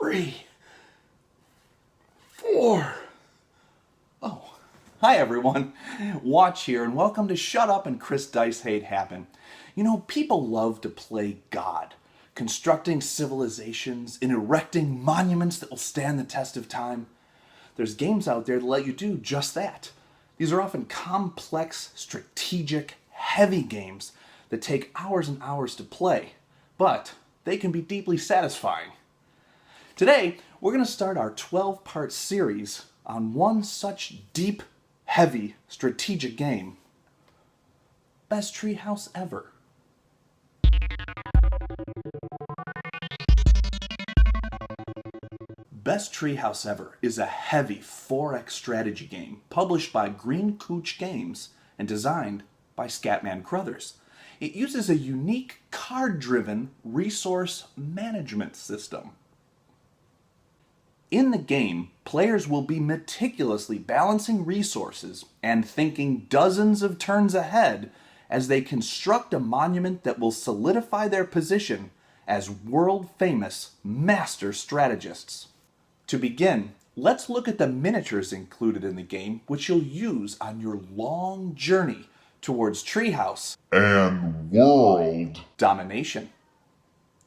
3, 4. Oh, hi everyone. Watch here and welcome to Shut Up and Chris Dice Hate Happen. You know, people love to play God, constructing civilizations and erecting monuments that will stand the test of time. There's games out there that let you do just that. These are often complex, strategic, heavy games that take hours and hours to play, but they can be deeply satisfying. Today, we're going to start our 12-part series on one such deep, heavy, strategic game. Best Treehouse Ever. Best Treehouse Ever is a heavy 4X strategy game published by Green Cooch Games and designed by Scatman Crothers. It uses a unique card-driven resource management system. In the game, players will be meticulously balancing resources and thinking dozens of turns ahead as they construct a monument that will solidify their position as world-famous master strategists. To begin, let's look at the miniatures included in the game, which you'll use on your long journey towards treehouse and world domination.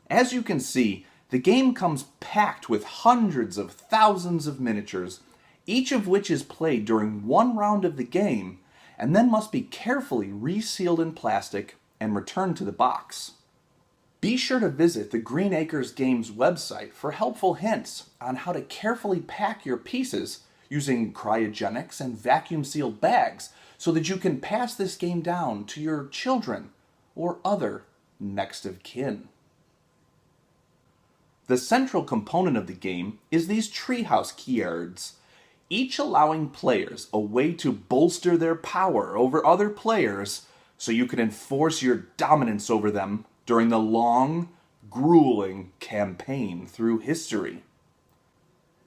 As you can see, the game comes packed with hundreds of thousands of miniatures, each of which is played during one round of the game, and then must be carefully resealed in plastic and returned to the box. Be sure to visit the Green Acres Games website for helpful hints on how to carefully pack your pieces using cryogenics and vacuum-sealed bags so that you can pass this game down to your children or other next of kin. The central component of the game is these treehouse keyards, each allowing players a way to bolster their power over other players so you can enforce your dominance over them during the long, grueling campaign through history.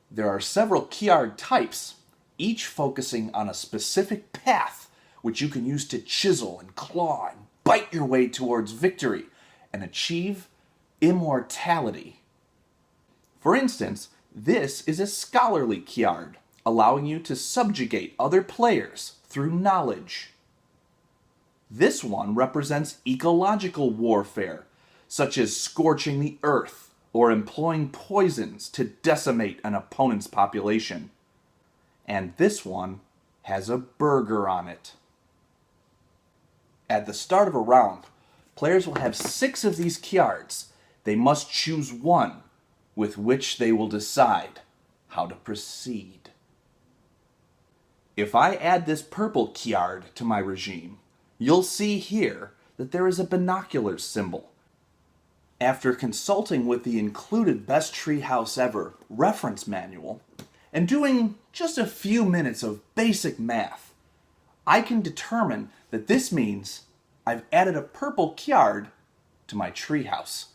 There are several keyard types, each focusing on a specific path which you can use to chisel and claw and bite your way towards victory and achieve immortality. For instance, this is a scholarly keyard, allowing you to subjugate other players through knowledge. This one represents ecological warfare, such as scorching the earth or employing poisons to decimate an opponent's population. And this one has a burger on it. At the start of a round, players will have 6 of these keyards. They must choose one with which they will decide how to proceed. If I add this purple keyard to my regime, you'll see here that there is a binoculars symbol. After consulting with the included Best Treehouse Ever reference manual and doing just a few minutes of basic math, I can determine that this means I've added a purple keyard to my treehouse,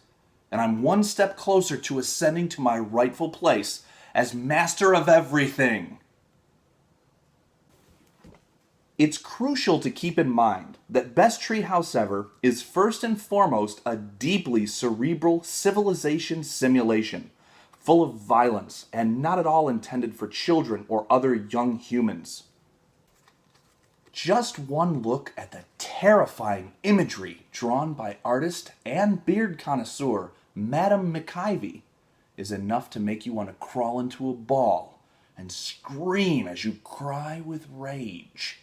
and I'm one step closer to ascending to my rightful place as master of everything. It's crucial to keep in mind that Best Treehouse Ever is first and foremost a deeply cerebral civilization simulation, full of violence and not at all intended for children or other young humans. Just one look at the terrifying imagery drawn by artist and beard connoisseur Adam McIver is enough to make you want to crawl into a ball and scream as you cry with rage.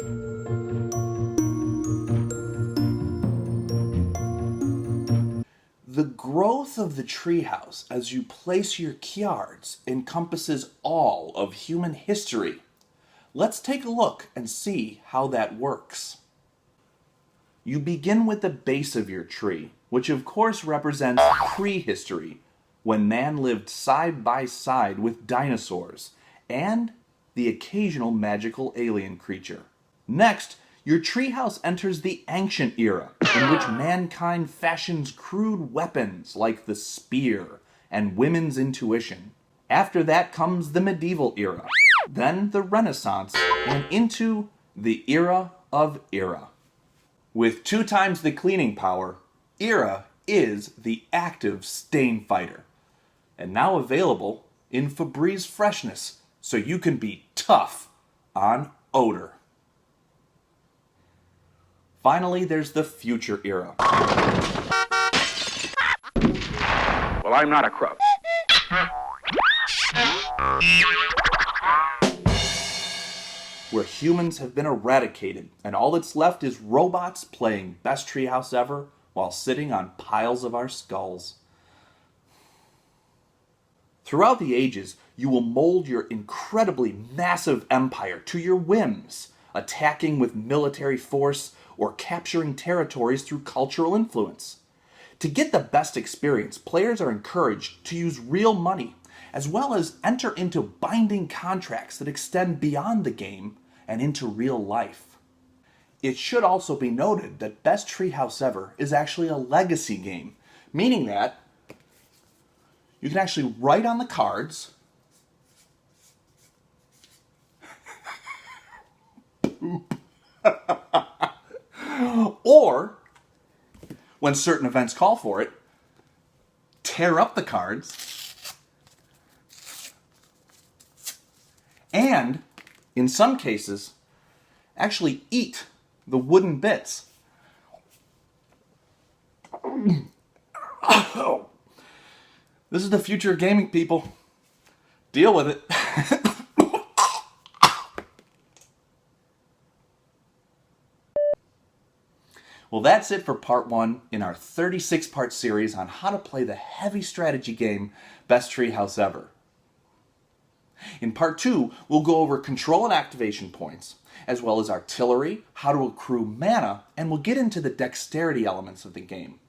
The growth of the treehouse as you place your keyards encompasses all of human history. Let's take a look and see how that works. You begin with the base of your tree, which of course represents prehistory, when man lived side by side with dinosaurs and the occasional magical alien creature. Next, your treehouse enters the ancient era, in which mankind fashions crude weapons like the spear and women's intuition. After that comes the medieval era, then the Renaissance, and into the era of Era. With 2 times the cleaning power, Era is the active stain fighter, and now available in Febreze freshness so you can be tough on odor. Finally, there's the future era. Well, I'm not a crook. Where humans have been eradicated and all that's left is robots playing Best Treehouse Ever while sitting on piles of our skulls. Throughout the ages, you will mold your incredibly massive empire to your whims, attacking with military force or capturing territories through cultural influence. To get the best experience, players are encouraged to use real money, as well as enter into binding contracts that extend beyond the game and into real life. It should also be noted that Best Treehouse Ever is actually a legacy game, meaning that you can actually write on the cards or, when certain events call for it, tear up the cards and, in some cases, actually eat the wooden bits. This is the future of gaming, people. Deal with it. Well, that's it for part 1 in our 36-part series on how to play the heavy strategy game Best Treehouse Ever. In part 2, we'll go over control and activation points, as well as artillery, how to accrue mana, and we'll get into the dexterity elements of the game.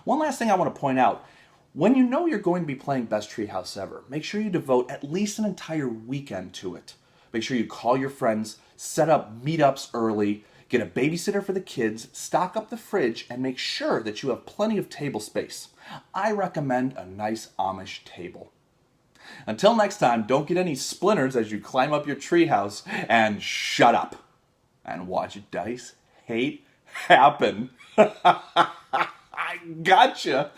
One last thing I want to point out. When you know you're going to be playing Best Treehouse Ever, make sure you devote at least an entire weekend to it. Make sure you call your friends, set up meetups early, get a babysitter for the kids, stock up the fridge, and make sure that you have plenty of table space. I recommend a nice Amish table. Until next time, don't get any splinters as you climb up your treehouse, and shut up and watch dice hate happen. I gotcha.